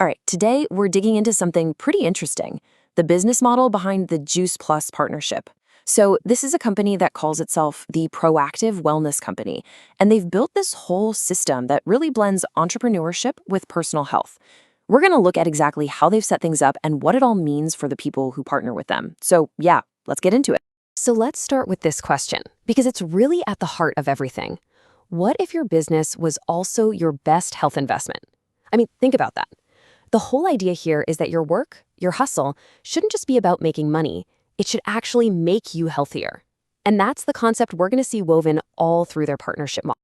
All right, today we're digging into something pretty interesting, the business model behind the Juice Plus partnership. So, this is a company that calls itself the Proactive Wellness Company, and they've built this whole system that really blends entrepreneurship with personal health. We're going to look at exactly how they've set things up and what it all means for the people who partner with them. So, yeah, let's get into it. So let's start with this question, because it's really at the heart of everything. What if your business was also your best health investment? I mean, think about that. The whole idea here is that your work, your hustle, shouldn't just be about making money. It should actually make you healthier. And that's the concept we're going to see woven all through their partnership model.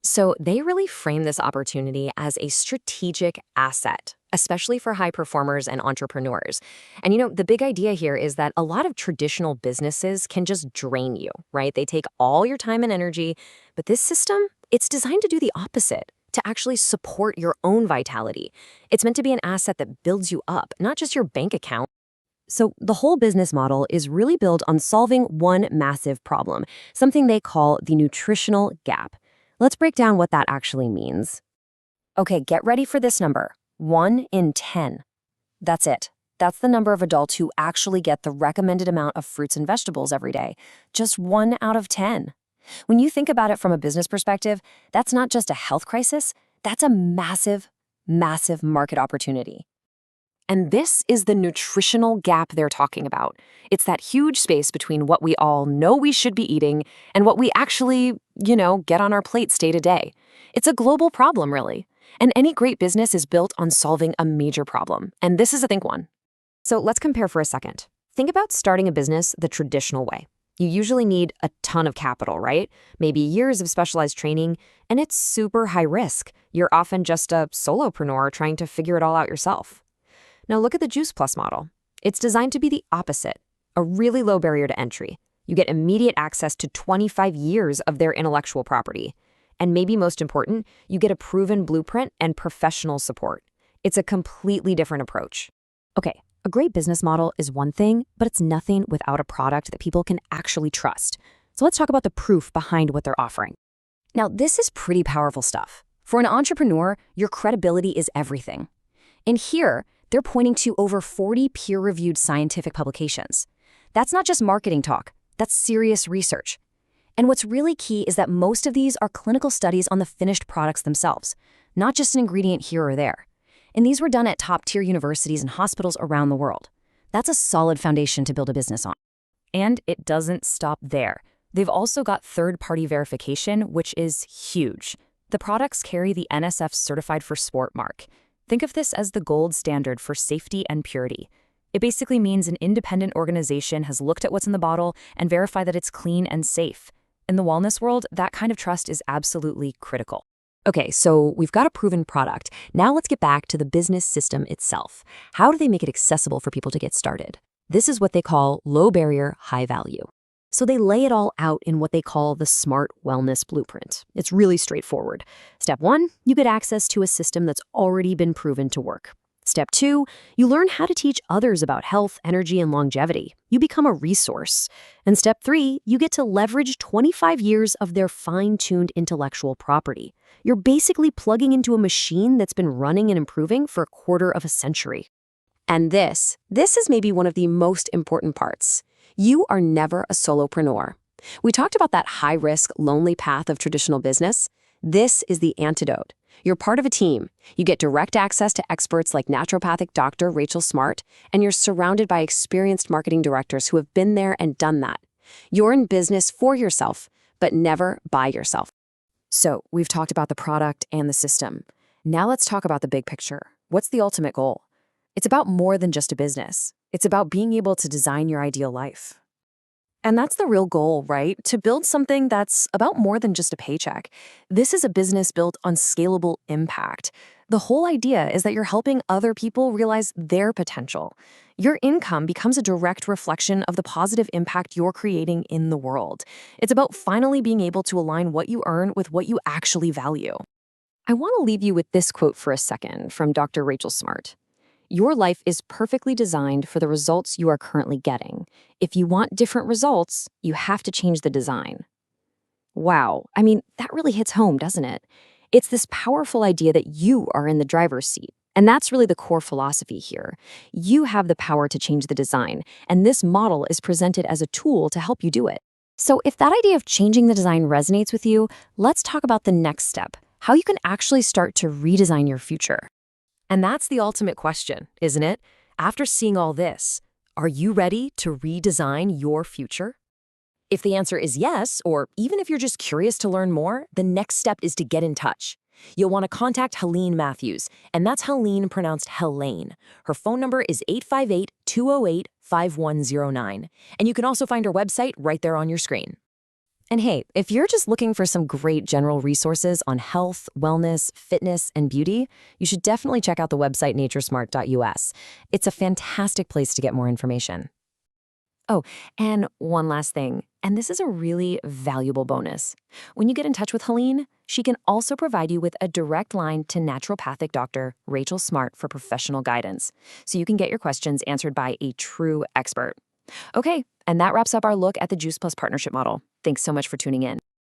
So they really frame this opportunity as a strategic asset, especially for high performers and entrepreneurs. And the big idea here is that a lot of traditional businesses can just drain you, right? They take all your time and energy, but this system, it's designed to do the opposite, to actually support your own vitality. It's meant to be an asset that builds you up, not just your bank account. So the whole business model is really built on solving one massive problem, something they call the nutritional gap. Let's break down what that actually means. Okay, get ready for this number. 1 in 10. That's it. That's the number of adults who actually get the recommended amount of fruits and vegetables every day. Just 1 out of 10. When you think about it from a business perspective, that's not just a health crisis, that's a massive, massive market opportunity. And this is the nutritional gap they're talking about. It's that huge space between what we all know we should be eating and what we actually, get on our plates day to day. It's a global problem, really. And any great business is built on solving a major problem. And this is a think one. So let's compare for a second. Think about starting a business the traditional way. You usually need a ton of capital, right? Maybe years of specialized training, and it's super high risk. You're often just a solopreneur trying to figure it all out yourself. Now look at the Juice Plus model. It's designed to be the opposite, a really low barrier to entry. You get immediate access to 25 years of their intellectual property. And maybe most important, you get a proven blueprint and professional support. It's a completely different approach. Okay, a great business model is one thing, but it's nothing without a product that people can actually trust. So let's talk about the proof behind what they're offering. Now, this is pretty powerful stuff. For an entrepreneur, your credibility is everything. And here, they're pointing to over 40 peer-reviewed scientific publications. That's not just marketing talk, that's serious research. And what's really key is that most of these are clinical studies on the finished products themselves, not just an ingredient here or there. And these were done at top-tier universities and hospitals around the world. That's a solid foundation to build a business on. And it doesn't stop there. They've also got third-party verification, which is huge. The products carry the NSF Certified for Sport mark. Think of this as the gold standard for safety and purity. It basically means an independent organization has looked at what's in the bottle and verified that it's clean and safe. In the wellness world, that kind of trust is absolutely critical. Okay, so we've got a proven product. Now let's get back to the business system itself. How do they make it accessible for people to get started? This is what they call low barrier, high value. So they lay it all out in what they call the Smart Wellness Blueprint. It's really straightforward. Step 1, you get access to a system that's already been proven to work. Step 2, you learn how to teach others about health, energy, and longevity. You become a resource. And step 3, you get to leverage 25 years of their fine-tuned intellectual property. You're basically plugging into a machine that's been running and improving for a quarter of a century. And this is maybe one of the most important parts. You are never a solopreneur. We talked about that high-risk, lonely path of traditional business. This is the antidote. You're part of a team. You get direct access to experts like naturopathic Dr. Rachel Smart, and you're surrounded by experienced marketing directors who have been there and done that. You're in business for yourself, but never by yourself. So we've talked about the product and the system. Now let's talk about the big picture. What's the ultimate goal? It's about more than just a business. It's about being able to design your ideal life. And that's the real goal, right? To build something that's about more than just a paycheck. This is a business built on scalable impact. The whole idea is that you're helping other people realize their potential. Your income becomes a direct reflection of the positive impact you're creating in the world. It's about finally being able to align what you earn with what you actually value. I want to leave you with this quote for a second from Dr. Rachel Smart. Your life is perfectly designed for the results you are currently getting. If you want different results, you have to change the design. Wow, I mean, that really hits home, doesn't it? It's this powerful idea that you are in the driver's seat. And that's really the core philosophy here. You have the power to change the design, and this model is presented as a tool to help you do it. So if that idea of changing the design resonates with you, let's talk about the next step, how you can actually start to redesign your future. And that's the ultimate question, isn't it? After seeing all this, are you ready to redesign your future? If the answer is yes, or even if you're just curious to learn more, the next step is to get in touch. You'll want to contact Helene Matthews, and that's Helene pronounced Helene. Her phone number is 858-208-5109, and you can also find her website right there on your screen. And hey, if you're just looking for some great general resources on health, wellness, fitness, and beauty, you should definitely check out the website naturesmart.us. It's a fantastic place to get more information. Oh, and one last thing, and this is a really valuable bonus. When you get in touch with Helene, she can also provide you with a direct line to naturopathic doctor Rachel Smart for professional guidance, so you can get your questions answered by a true expert. Okay, and that wraps up our look at the Juice Plus partnership model. Thanks so much for tuning in.